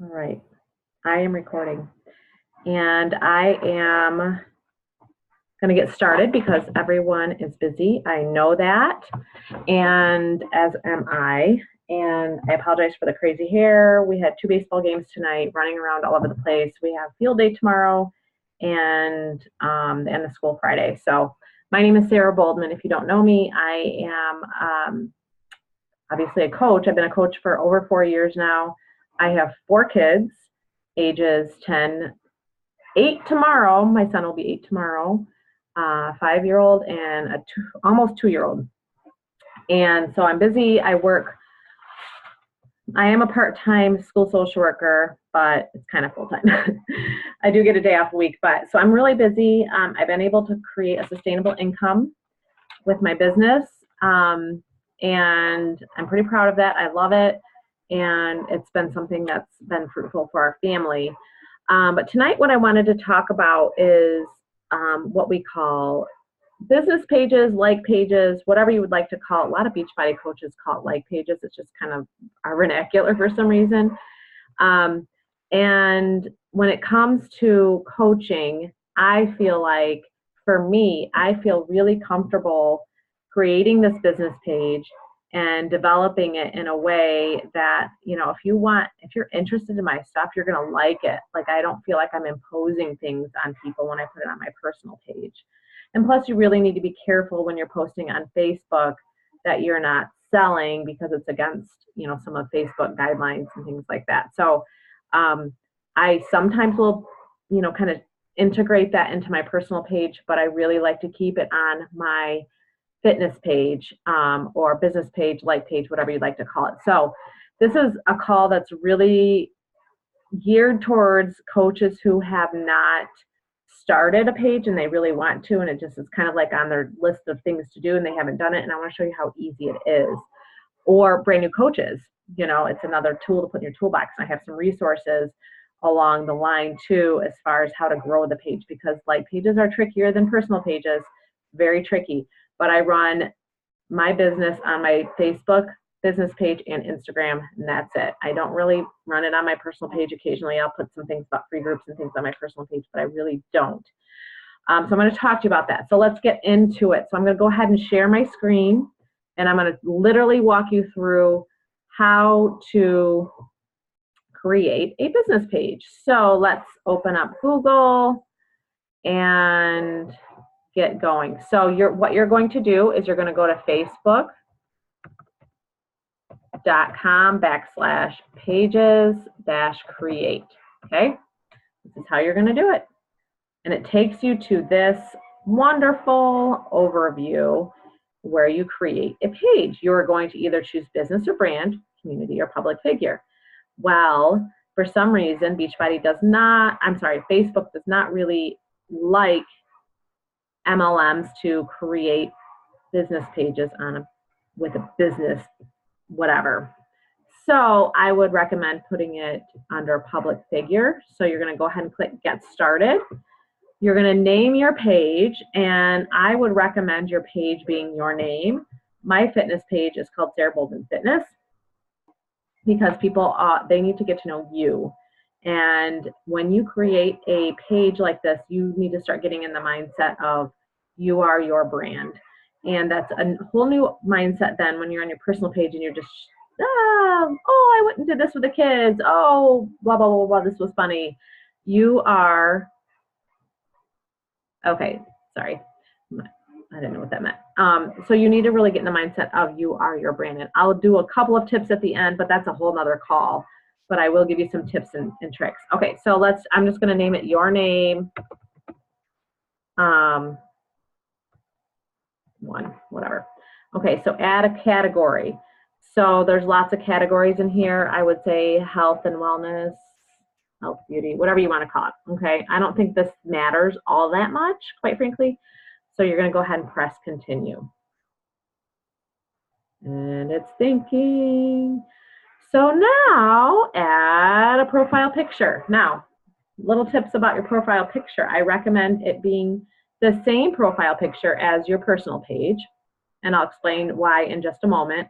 All right, I am recording and I am going to get started because everyone is busy. I know that, and as am I. And I apologize for the crazy hair. We had 2 baseball games tonight, running around all over the place. We have field day tomorrow and the end of school Friday. So my name is Sarah Boldman. If you don't know me, I am obviously a coach. I've been a coach for over 4 years now. I have 4 kids, ages 10, 8 tomorrow. My son will be 8 tomorrow, 5-year-old and almost 2-year-old. And so I'm busy. I am a part-time school social worker, but it's kind of full-time. I do get a day off a week, so I'm really busy. I've been able to create a sustainable income with my business. And I'm pretty proud of that. I love it. And it's been something that's been fruitful for our family. But tonight what I wanted to talk about is what we call business pages, like pages, whatever you would like to call it. A lot of Beachbody coaches call it like pages. It's just kind of our vernacular for some reason. And when it comes to coaching, I feel like, for me, I feel really comfortable creating this business page and developing it in a way that, if you're interested in my stuff, you're going to like it. Like, I don't feel like I'm imposing things on people when I put it on my personal page. And plus, you really need to be careful when you're posting on Facebook that you're not selling, because it's against, some of Facebook guidelines and things like that. So I sometimes will, kind of integrate that into my personal page, but I really like to keep it on my fitness page or business page, like page, whatever you'd like to call it. So this is a call that's really geared towards coaches who have not started a page and they really want to, and it just is kind of like on their list of things to do and they haven't done it, and I want to show you how easy it is. Or brand new coaches, it's another tool to put in your toolbox. And I have some resources along the line too, as far as how to grow the page, because like pages are trickier than personal pages, very tricky. But I run my business on my Facebook business page and Instagram, and that's it. I don't really run it on my personal page. Occasionally I'll put some things about free groups and things on my personal page, but I really don't. So I'm going to talk to you about that. So let's get into it. So I'm going to go ahead and share my screen, and I'm going to literally walk you through how to create a business page. So let's open up Google and get going. So what you're going to do is you're going to go to facebook.com/pages-create. Okay, this is how you're going to do it. And it takes you to this wonderful overview where you create a page. You're going to either choose business or brand, community or public figure. Well, for some reason, Facebook does not really like MLMs to create business pages with a business whatever. So I would recommend putting it under public figure. So you're going to go ahead and click Get Started. You're going to name your page, and I would recommend your page being your name. My fitness page is called Sarah Boldman Fitness, because people, they need to get to know you. And when you create a page like this, you need to start getting in the mindset of you are your brand. And that's a whole new mindset then when you're on your personal page and you're just, I went and did this with the kids. Oh, blah, blah, blah, blah, this was funny. You are, okay, sorry. I didn't know what that meant. So you need to really get in the mindset of you are your brand. And I'll do a couple of tips at the end, but that's a whole nother call. But I will give you some tips and tricks. Okay, so I'm just going to name it your name. Whatever. Okay, so add a category. So there's lots of categories in here. I would say health and wellness, health, beauty, whatever you want to call it. Okay, I don't think this matters all that much, quite frankly. So you're going to go ahead and press continue. And it's thinking. So now add a profile picture. Now, little tips about your profile picture. I recommend it being the same profile picture as your personal page, and I'll explain why in just a moment.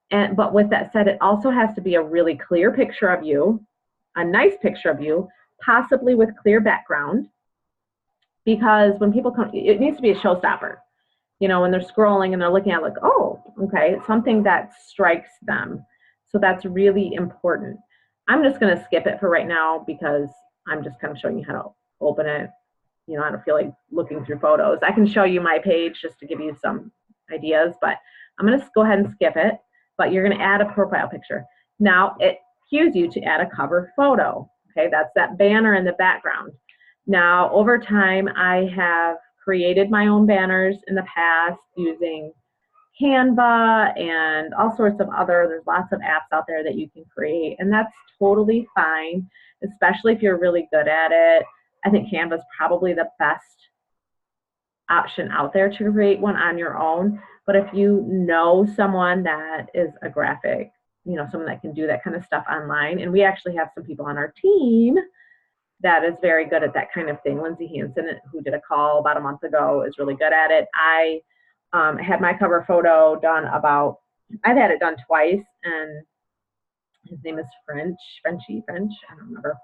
But with that said, it also has to be a really clear picture of you. a nice picture of you, possibly with clear background, because when people come, it needs to be a showstopper. When they're scrolling and they're looking at like, oh, okay, it's something that strikes them. So that's really important. I'm just going to skip it for right now because I'm just kind of showing you how to open it. I don't feel like looking through photos. I can show you my page just to give you some ideas, but I'm going to go ahead and skip it. But you're going to add a profile picture. Now it cues you to add a cover photo. Okay, that's that banner in the background. Now, over time, I have created my own banners in the past using Canva and all sorts of there's lots of apps out there that you can create, and that's totally fine, especially if you're really good at it. I think Canva is probably the best option out there to create one on your own. But if you know someone that is a graphic, someone that can do that kind of stuff online, and we actually have some people on our team that is very good at that kind of thing. Lindsay Hansen, who did a call about a month ago, is really good at it. I had my cover photo done I've had it done twice, and his name is French, I don't remember.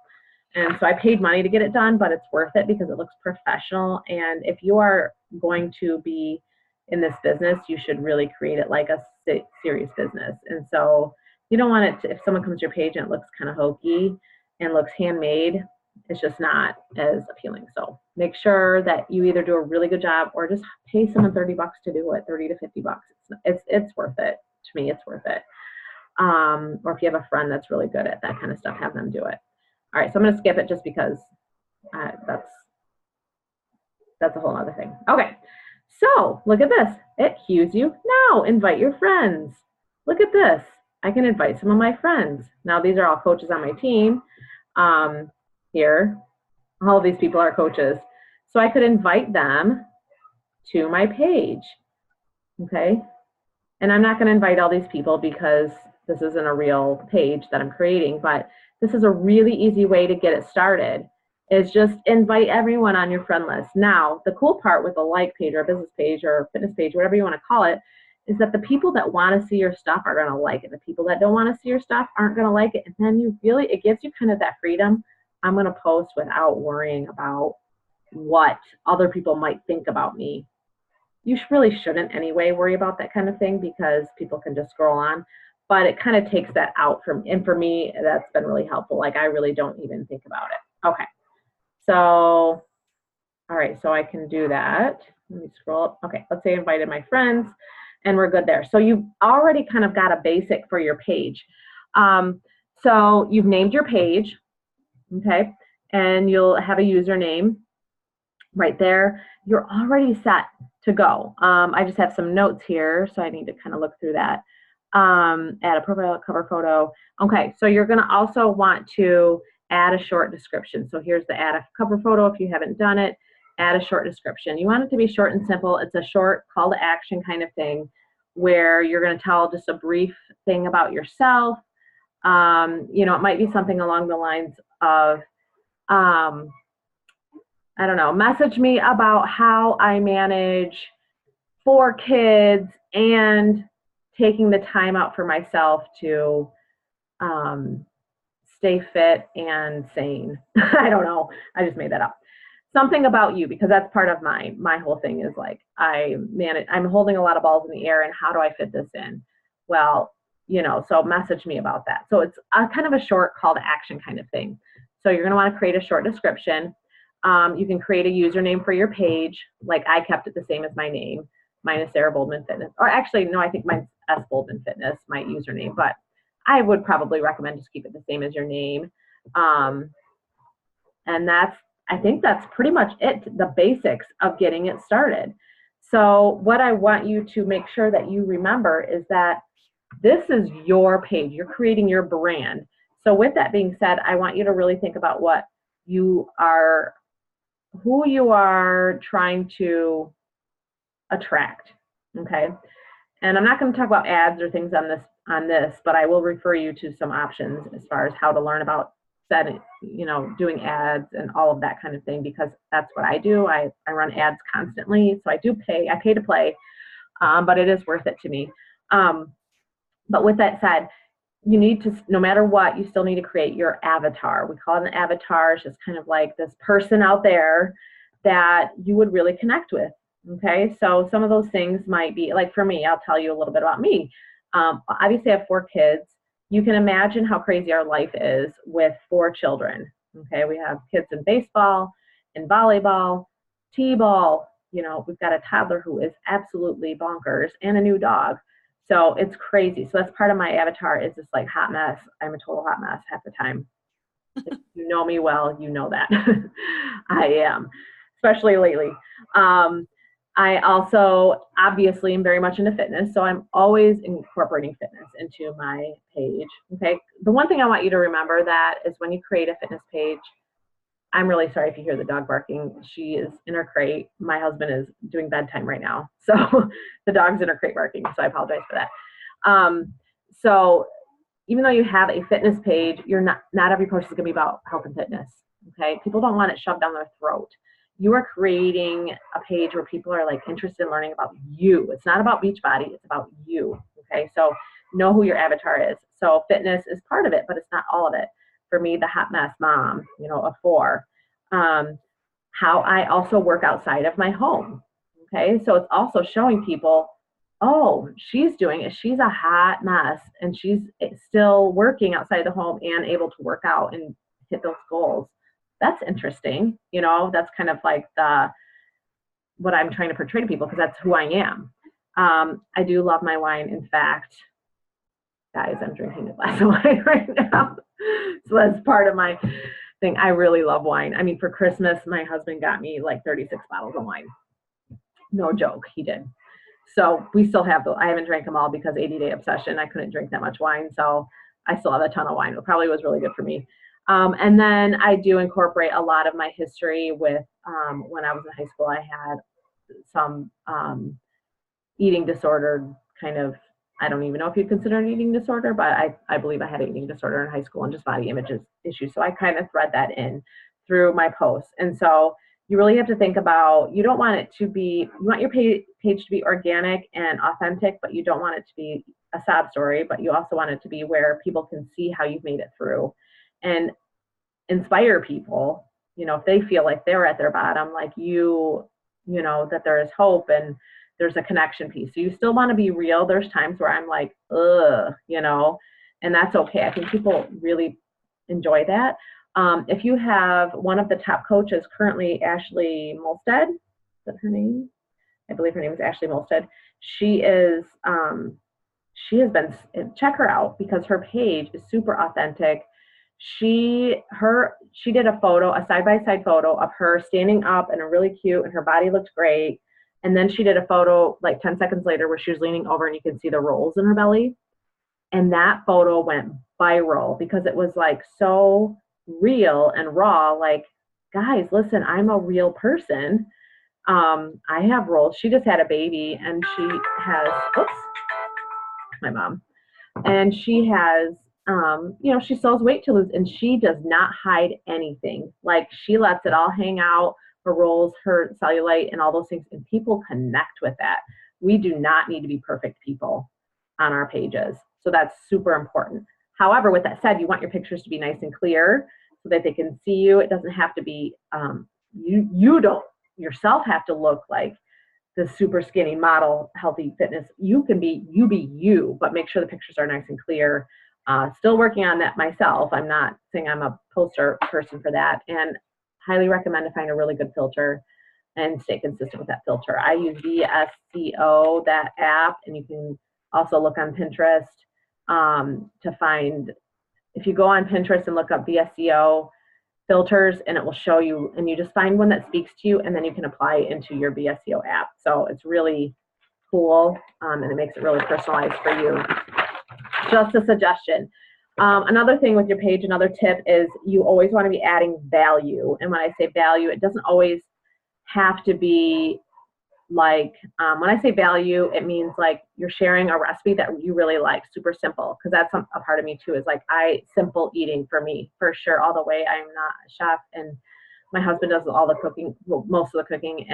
And so I paid money to get it done, but it's worth it because it looks professional. And if you are going to be in this business, you should really create it like a serious business. And so you don't want it to, if someone comes to your page and it looks kind of hokey and looks handmade, it's just not as appealing. So make sure that you either do a really good job or just pay someone $30 to do it, 30 to 50 bucks. It's worth it. To me, it's worth it. Or if you have a friend that's really good at that kind of stuff, have them do it. All right, so I'm going to skip it just because that's a whole other thing. Okay, so look at this. It cues you. Now invite your friends. Look at this. I can invite some of my friends. Now these are all coaches on my team. Here, all of these people are coaches. So I could invite them to my page. Okay, and I'm not going to invite all these people because this isn't a real page that I'm creating, but this is a really easy way to get it started, is just invite everyone on your friend list. Now, the cool part with a like page or a business page or fitness page, whatever you want to call it, is that the people that want to see your stuff are going to like it. The people that don't want to see your stuff aren't going to like it. And then it gives you kind of that freedom. I'm going to post without worrying about what other people might think about me. You really shouldn't anyway worry about that kind of thing because people can just scroll on. But it kind of takes that out and for me, that's been really helpful. Like I really don't even think about it. Okay. So, all right, so I can do that. Let me scroll up. Okay, let's say I invited my friends and we're good there. So you've already kind of got a basic for your page. So you've named your page, okay, and you'll have a username right there. You're already set to go. I just have some notes here, so I need to kind of look through that. Add a profile cover photo. Okay, so you're going to also want to add a short description. So here's the add a cover photo if you haven't done it. Add a short description. You want it to be short and simple. It's a short call to action kind of thing where you're going to tell just a brief thing about yourself. It might be something along the lines of, I don't know, message me about how I manage 4 kids and taking the time out for myself to stay fit and sane. I don't know. I just made that up. Something about you, because that's part of my whole thing is like, I'm holding a lot of balls in the air and how do I fit this in? Well, so message me about that. So it's a kind of a short call to action kind of thing. So you're going to want to create a short description. You can create a username for your page. Like I kept it the same as my name. Mine is Sarah Boldman Fitness. Or actually, no, I think mine's S. Boldman Fitness, my username. But I would probably recommend just keep it the same as your name. And I think that's pretty much it, the basics of getting it started. So what I want you to make sure that you remember is that this is your page. You're creating your brand. So with that being said, I want you to really think about who you are trying to attract, okay? And I'm not going to talk about ads or things on this, but I will refer you to some options as far as how to learn about setting, doing ads and all of that kind of thing, because that's what I do. I run ads constantly, so I pay to play, but it is worth it to me. But with that said, you need to, no matter what, you still need to create your avatar. We call it an avatar. It's just kind of like this person out there that you would really connect with. Okay, so some of those things might be like, for me, I'll tell you a little bit about me. Obviously, I have 4 kids. You can imagine how crazy our life is with 4 children. Okay, we have kids in baseball, in volleyball, t-ball. You know, we've got a toddler who is absolutely bonkers and a new dog. So it's crazy. So that's part of my avatar is this like hot mess. I'm a total hot mess half the time. If you know me well, you know that. I am, especially lately. Um, I also obviously am very much into fitness, so I'm always incorporating fitness into my page. Okay. The one thing I want you to remember that is when you create a fitness page, I'm really sorry if you hear the dog barking. She is in her crate. My husband is doing bedtime right now. So the dog's in her crate barking. So I apologize for that. So even though you have a fitness page, you're not every post is going to be about health and fitness. Okay. People don't want it shoved down their throat. You are creating a page where people are like interested in learning about you. It's not about Beachbody. It's about you. Okay. So know who your avatar is. So fitness is part of it, but it's not all of it. For me, the hot mess mom, you know, of 4. How I also work outside of my home. Okay. So it's also showing people, oh, she's doing it. She's a hot mess and she's still working outside the home and able to work out and hit those goals. That's interesting. You know, that's kind of like what I'm trying to portray to people because that's who I am. I do love my wine. In fact, guys, I'm drinking a glass of wine right now. So that's part of my thing. I really love wine. I mean, for Christmas, my husband got me like 36 bottles of wine. No joke, he did. So we still have I haven't drank them all because 80-day obsession. I couldn't drink that much wine. So I still have a ton of wine. It probably was really good for me. And then I do incorporate a lot of my history with when I was in high school, I had some eating disorder kind of, I don't even know if you'd consider an eating disorder, but I believe I had an eating disorder in high school and just body image issues. So I kind of thread that in through my posts. And so you really have to think about, you don't want it to be, you want your page to be organic and authentic, but you don't want it to be a sob story, but you also want it to be where people can see how you've made it through and inspire people, you know, if they feel like they're at their bottom, like you know, that there is hope and there's a connection piece. So you still want to be real. There's times where I'm like, ugh, you know, and that's okay. I think people really enjoy that. If you have one of the top coaches currently, Ashley Molstead, is that her name? I believe her name is Ashley Molstead. She has been, check her out because her page is super authentic. She did a photo, a side-by-side photo of her standing up and a really cute, and her body looked great. And then she did a photo like 10 seconds later where she was leaning over and you can see the rolls in her belly. And that photo went viral because it was like so real and raw. Like, guys, listen, I'm a real person. I have rolls. She just had a baby and she has, oops, my mom. And she has, you know, she still has weight to lose and she does not hide anything. Like she lets it all hang out, her rolls, her cellulite and all those things. And people connect with that. We do not need to be perfect people on our pages. So that's super important. However, with that said, you want your pictures to be nice and clear so that they can see you. It doesn't have to be, you don't yourself have to look like the super skinny model, healthy fitness. You can be you, but make sure the pictures are nice and clear. Still working on that myself. I'm not saying I'm a poster person for that, and highly recommend to find a really good filter and stay consistent with that filter. I use VSCO, that app, and you can also look on Pinterest to find, if you go on Pinterest and look up VSCO filters, and it will show you, and you just find one that speaks to you, and then you can apply it into your VSCO app. So it's really cool, and it makes it really personalized for you. Just a suggestion. Another thing with your page, another tip is you always want to be adding value. And when I say value, it doesn't always have to be like, when I say value, it means like you're sharing a recipe that you really like, super simple, because that's a part of me too, is like simple eating for me, for sure, all the way. I'm not a chef, and my husband does all the cooking, well, most of the cooking,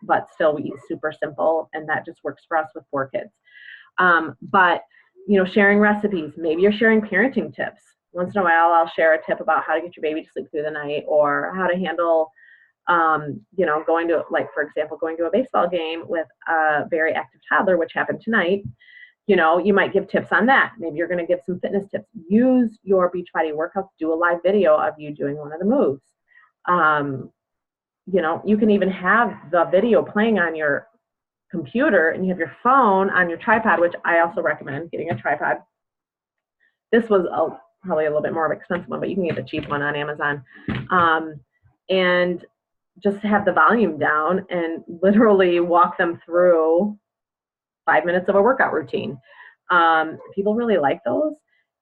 but still we eat super simple, and that just works for us with 4 kids. But sharing recipes. Maybe you're sharing parenting tips. Once in a while, I'll share a tip about how to get your baby to sleep through the night, or how to handle, going to, like, for example, going to a baseball game with a very active toddler, which happened tonight. You might give tips on that. Maybe you're going to give some fitness tips. Use your Beachbody workouts. Do a live video of you doing one of the moves. You can even have the video playing on your computer, and you have your phone on your tripod, which I also recommend getting a tripod. This was probably a little bit more of an expensive one, but you can get the cheap one on Amazon. And just have the volume down and literally walk them through 5 minutes of a workout routine. People really like those,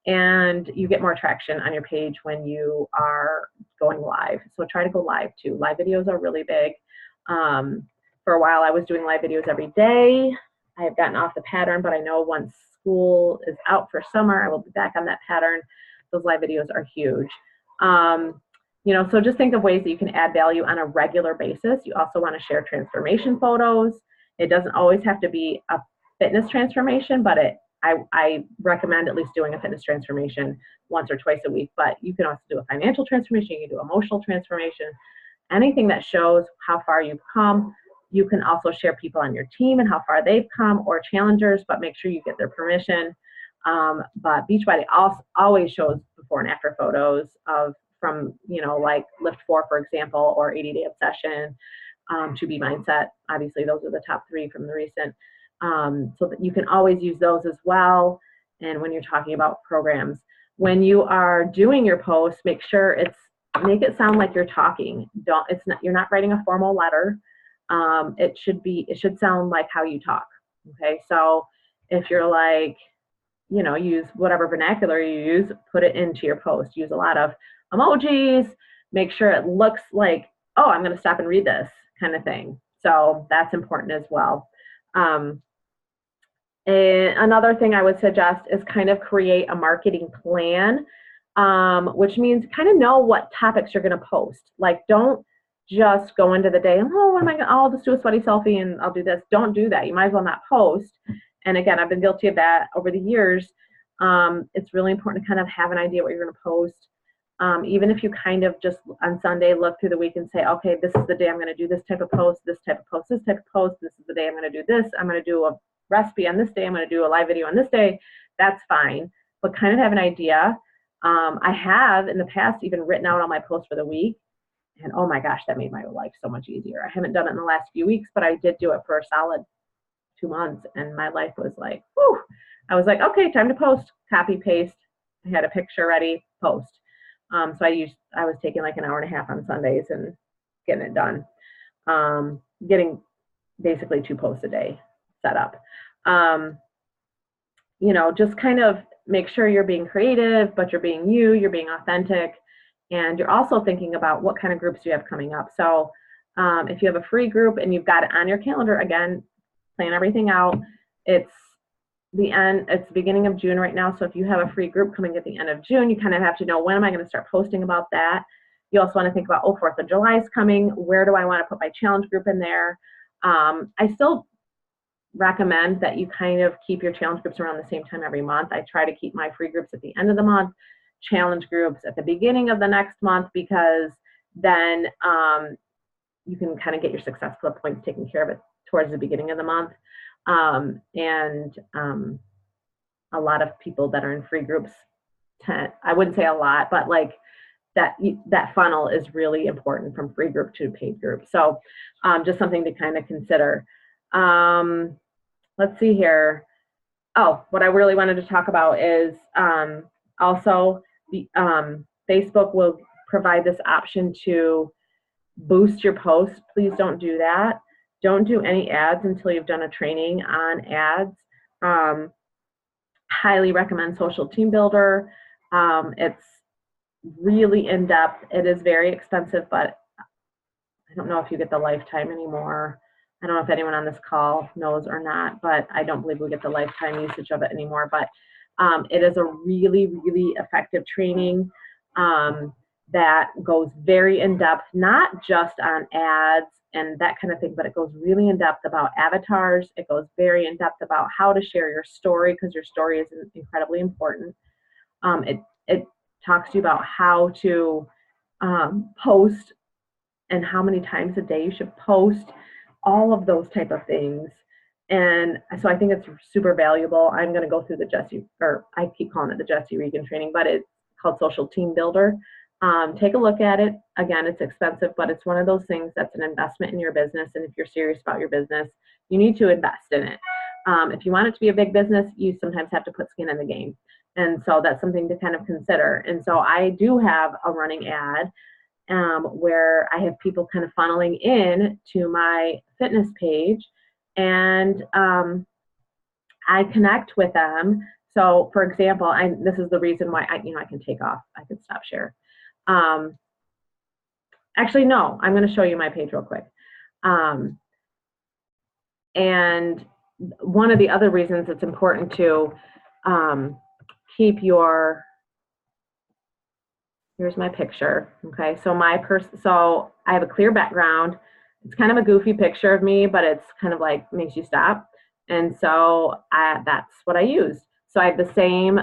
and you get more traction on your page when you are going live. So try to go live too. Live videos are really big. For a while, I was doing live videos every day. I have gotten off the pattern, but I know once school is out for summer, I will be back on that pattern. Those live videos are huge. So just think of ways that you can add value on a regular basis. You also want to share transformation photos. It doesn't always have to be a fitness transformation, but I recommend at least doing a fitness transformation once or twice a week. But you can also do a financial transformation. You can do emotional transformation. Anything that shows how far you've come. You can also share people on your team and how far they've come, or challengers, but make sure you get their permission. But Beachbody always shows before and after photos from like Lift 4, for example, or 80-Day Obsession, To Be Mindset. Obviously, those are the top 3 from the recent. So that you can always use those as well. And when you're talking about programs, when you are doing your post, make it sound like you're talking. You're not writing a formal letter. It should sound like how you talk. Okay. So if you're like, use whatever vernacular you use, put it into your post. Use a lot of emojis, make sure it looks like, oh, I'm going to stop and read this kind of thing. So that's important as well. And another thing I would suggest is kind of create a marketing plan, which means kind of know what topics you're going to post. Like, don't just go into the day, I'll just do a sweaty selfie and I'll do this. Don't do that. You might as well not post. And again, I've been guilty of that over the years. It's really important to kind of have an idea what you're going to post. Even if you kind of just on Sunday look through the week and say, okay, this is the day I'm going to do this type of post, this type of post, this type of post. This is the day I'm going to do this. I'm going to do a recipe on this day. I'm going to do a live video on this day. That's fine. But kind of have an idea. I have in the past even written out all my posts for the week. And oh my gosh, that made my life so much easier. I haven't done it in the last few weeks, but I did do it for a solid 2 months. And my life was like, whew. I was like, okay, time to post, copy, paste. I had a picture ready, post. So I was taking like an hour and a half on Sundays and getting it done. Getting basically 2 posts a day set up. Just kind of make sure you're being creative, but you're being you're being authentic. And you're also thinking about what kind of groups you have coming up. So if you have a free group and you've got it on your calendar, again, plan everything out. It's the beginning of June right now. So if you have a free group coming at the end of June, you kind of have to know, when am I going to start posting about that? You also want to think about, 4th of July is coming. Where do I want to put my challenge group in there? I still recommend that you kind of keep your challenge groups around the same time every month. I try to keep my free groups at the end of the month, challenge groups at the beginning of the next month, because then you can kind of get your success club points taken care of it towards the beginning of the month. A lot of people that are in free groups I wouldn't say a lot, but like that funnel is really important from free group to paid group. So just something to kind of consider. Let's see here. Oh, what I really wanted to talk about is also the Facebook will provide this option to boost your posts. Please don't do that. Don't do any ads until you've done a training on ads. Highly recommend Social Team Builder. It's really in-depth. It is very expensive, but I don't know if you get the lifetime anymore. I don't know if anyone on this call knows or not, but I don't believe we get the lifetime usage of it anymore. But it is a really, really effective training. that goes very in depth, not just on ads and that kind of thing, but it goes really in depth about avatars. It goes very in depth about how to share your story, because your story is incredibly important. It talks to you about how to post and how many times a day you should post, all of those type of things. And so I think it's super valuable. I'm going to go through the Jesse, or I keep calling it the Jesse Regan training, but it's called Social Team Builder. Take a look at it. Again, it's expensive, but it's one of those things that's an investment in your business. And if you're serious about your business, you need to invest in it. If you want it to be a big business, you sometimes have to put skin in the game. And so that's something to kind of consider. And so I do have a running ad where I have people kind of funneling in to my fitness page, and I connect with them. So, for example, this is the reason why I can take off. I can stop share. Actually, no, I'm going to show you my page real quick. And one of the other reasons it's important to keep your, here's my picture. Okay, so so I have a clear background. It's kind of a goofy picture of me, but it's kind of like makes you stop. And so that's what I use. So I have the same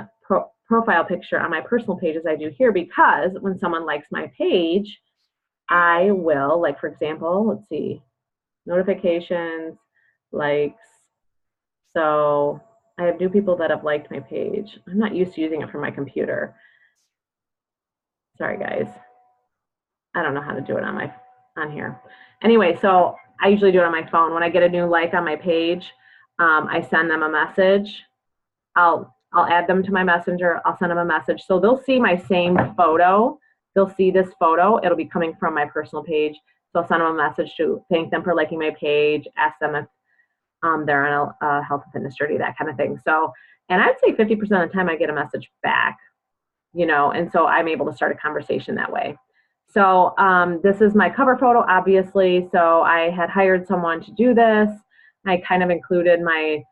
profile picture on my personal page as I do here, because when someone likes my page, I will, like, for example, let's see, notifications, likes. So I have new people that have liked my page. I'm not used to using it from my computer. Sorry, guys. I don't know how to do it on here. Anyway, so I usually do it on my phone. When I get a new like on my page, I send them a message. I'll add them to my messenger. I'll send them a message. So they'll see my same photo. They'll see this photo. It'll be coming from my personal page. So I'll send them a message to thank them for liking my page, ask them if they're on a health and fitness journey, that kind of thing. So, and I'd say 50% of the time I get a message back, and so I'm able to start a conversation that way. So this is my cover photo, obviously. So I had hired someone to do this. I kind of included my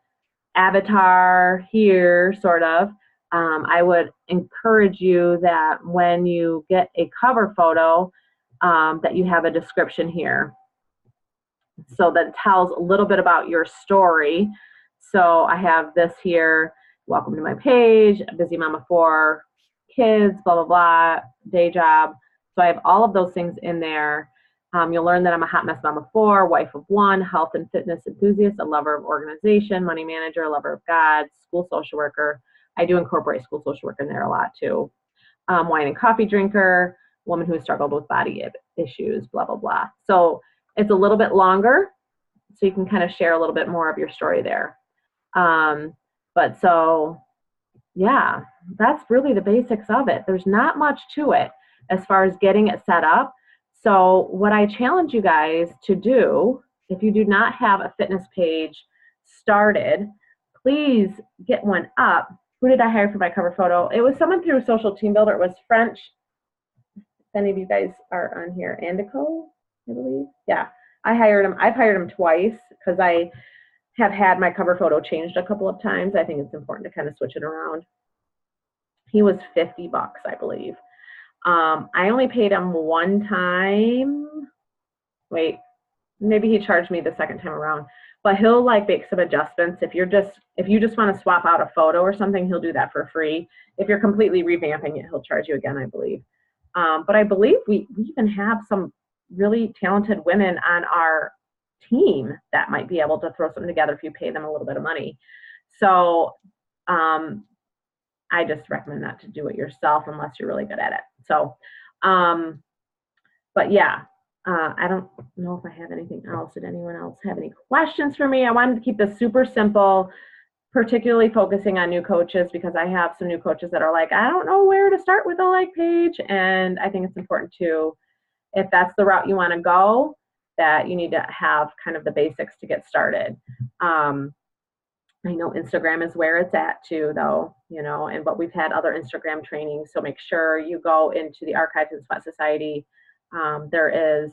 avatar here, sort of. I would encourage you that when you get a cover photo, that you have a description here. So that tells a little bit about your story. So I have this here, welcome to my page, a busy mom of 4 kids, blah, blah, blah, day job. So I have all of those things in there. You'll learn that I'm a hot mess mom of 4, wife of 1, health and fitness enthusiast, a lover of organization, money manager, a lover of God, school social worker. I do incorporate school social work in there a lot too. Wine and coffee drinker, woman who has struggled with body issues, blah, blah, blah. So it's a little bit longer, so you can kind of share a little bit more of your story there. But so, yeah, that's really the basics of it. There's not much to it as far as getting it set up. So what I challenge you guys to do, if you do not have a fitness page started, please get one up. Who did I hire for my cover photo? It was someone through Social Team Builder. It was French. If any of you guys are on here, Andico, I believe. Yeah, I hired him. I've hired him twice because I have had my cover photo changed a couple of times. I think it's important to kind of switch it around. He was $50, I believe. I only paid him one time. Wait, maybe he charged me the second time around. But he'll like make some adjustments. If you just want to swap out a photo or something, he'll do that for free. If you're completely revamping it, he'll charge you again, I believe. But I believe we even have some really talented women on our team that might be able to throw something together if you pay them a little bit of money. So I just recommend not to do it yourself unless you're really good at it. So, but yeah, I don't know if I have anything else. Did anyone else have any questions for me? I wanted to keep this super simple, particularly focusing on new coaches, because I have some new coaches that are like, I don't know where to start with a like page. And I think it's important to, if that's the route you want to go, that you need to have kind of the basics to get started. I know Instagram is where it's at too, though, but we've had other Instagram trainings. So make sure you go into the archives in S.W.E.A.T Society. There is,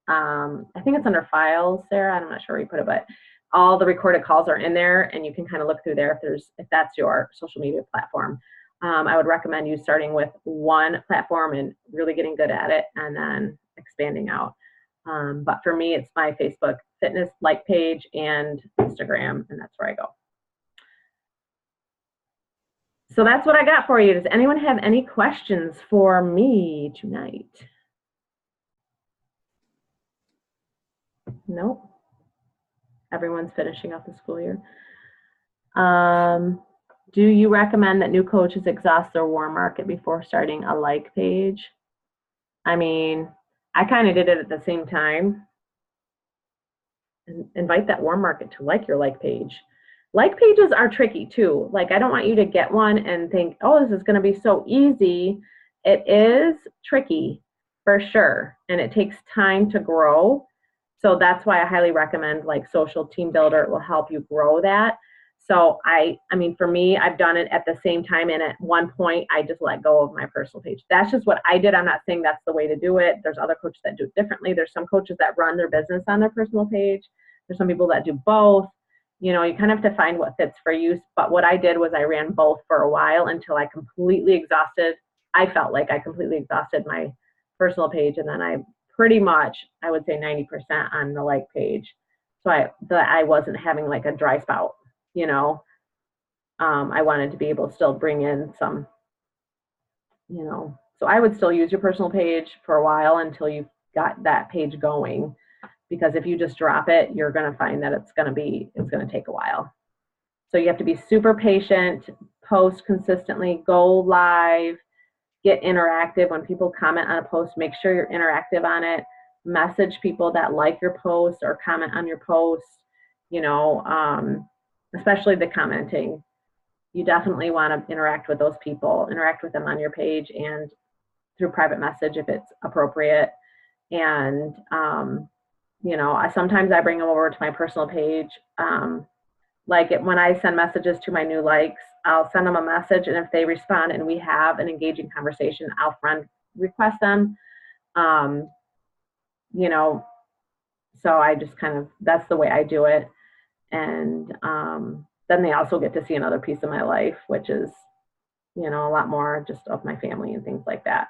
I think it's under files, Sarah. I'm not sure where you put it, but all the recorded calls are in there, and you can kind of look through there if that's your social media platform. I would recommend you starting with one platform and really getting good at it and then expanding out. But for me, it's my Facebook fitness like page and Instagram, and that's where I go. So that's what I got for you. Does anyone have any questions for me tonight? Nope. Everyone's finishing up the school year. Do you recommend that new coaches exhaust their warm market before starting a like page? I mean, I kind of did it at the same time. Invite that warm market to like your like page. Like pages are tricky too. Like, I don't want you to get one and think, oh, this is going to be so easy. It is tricky for sure, and it takes time to grow. So that's why I highly recommend like Social Team Builder. It will help you grow that. So I mean, for me, I've done it at the same time, and at one point, I just let go of my personal page. That's just what I did. I'm not saying that's the way to do it. There's other coaches that do it differently. There's some coaches that run their business on their personal page. There's some people that do both. You know, you kind of have to find what fits for you. But what I did was I ran both for a while until I completely exhausted. I felt like I completely exhausted my personal page, and then I pretty much, I would say 90% on the like page. So I wasn't having like a dry spout, you know. I wanted to be able to still bring in some, you know. So I would still use your personal page for a while until you got that page going. Because if you just drop it, you're going to find that it's going to take a while. So you have to be super patient, post consistently, go live, get interactive. When people comment on a post, make sure you're interactive on it. Message people that like your post or comment on your post, you know, especially the commenting. You definitely want to interact with those people, interact with them on your page and through private message if it's appropriate. And, you know, sometimes I bring them over to my personal page. Like when I send messages to my new likes, I'll send them a message, and if they respond and we have an engaging conversation, I'll friend request them. You know, so I just kind of, that's the way I do it. And then they also get to see another piece of my life, which is, you know, a lot more just of my family and things like that.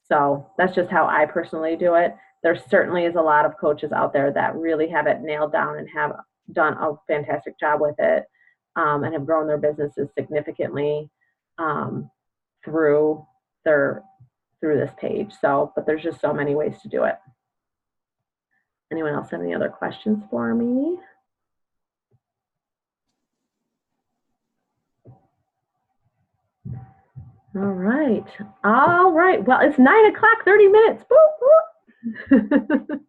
So that's just how I personally do it. There certainly is a lot of coaches out there that really have it nailed down and have done a fantastic job with it, and have grown their businesses significantly through this page. So, but there's just so many ways to do it. Anyone else have any other questions for me? All right. All right. Well, it's 9:00, 30 minutes. Boop, boop.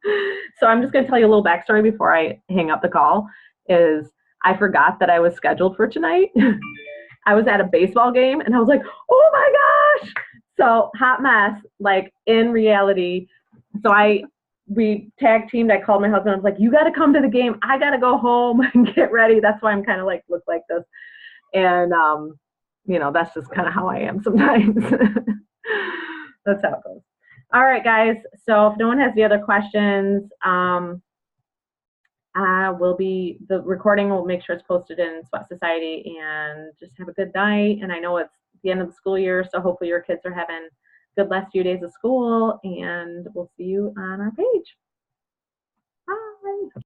So I'm just going to tell you a little backstory before I hang up the call. Is I forgot that I was scheduled for tonight. I was at a baseball game and I was like, oh my gosh. So hot mess, like in reality. So we tag teamed. I called my husband. I was like, you got to come to the game. I got to go home and get ready. That's why I'm kind of like, look like this. And, you know, that's just kind of how I am sometimes. That's how it goes. All right, guys. So if no one has any other questions, the recording will make sure it's posted in Sweat Society, and just have a good night. And I know it's the end of the school year, so hopefully your kids are having good last few days of school, and we'll see you on our page. Bye.